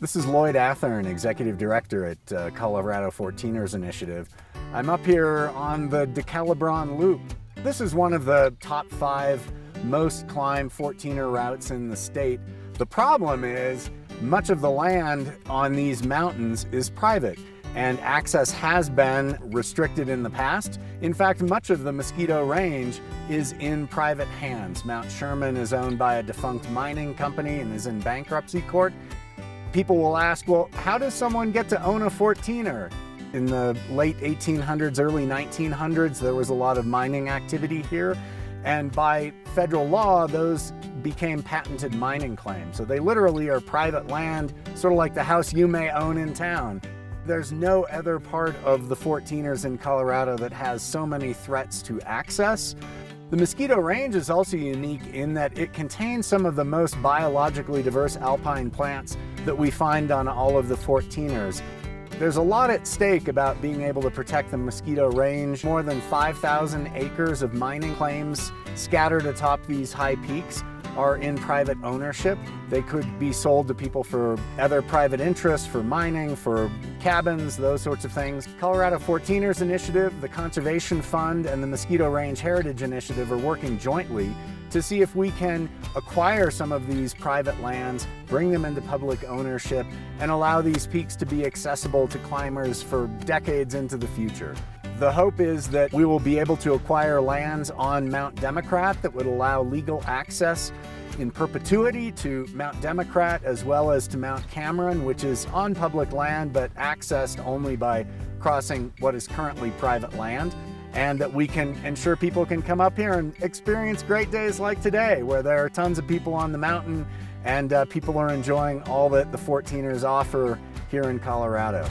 This is Lloyd Athern, Executive Director at Colorado 14ers Initiative. I'm up here on the Decalibron Loop. This is one of the top 5 most climbed 14er routes in the state. The problem is much of the land on these mountains is private, and access has been restricted in the past. In fact, much of the Mosquito Range is in private hands. Mount Sherman is owned by a defunct mining company and is in bankruptcy court. People will ask, well, how does someone get to own a 14er? In the late 1800s, early 1900s, there was a lot of mining activity here. And by federal law, those became patented mining claims. So they literally are private land, sort of like the house you may own in town. There's no other part of the 14ers in Colorado that has so many threats to access. The Mosquito Range is also unique in that it contains some of the most biologically diverse alpine plants that we find on all of the 14ers. There's a lot at stake about being able to protect the Mosquito Range. More than 5,000 acres of mining claims scattered atop these high peaks are in private ownership. They could be sold to people for other private interests, for mining, for cabins, those sorts of things. Colorado 14ers Initiative, the Conservation Fund, and the Mosquito Range Heritage Initiative are working jointly to see if we can acquire some of these private lands, bring them into public ownership, and allow these peaks to be accessible to climbers for decades into the future. The hope is that we will be able to acquire lands on Mount Democrat that would allow legal access in perpetuity to Mount Democrat as well as to Mount Cameron, which is on public land but accessed only by crossing what is currently private land, and that we can ensure people can come up here and experience great days like today, where there are tons of people on the mountain and people are enjoying all that the 14ers offer here in Colorado.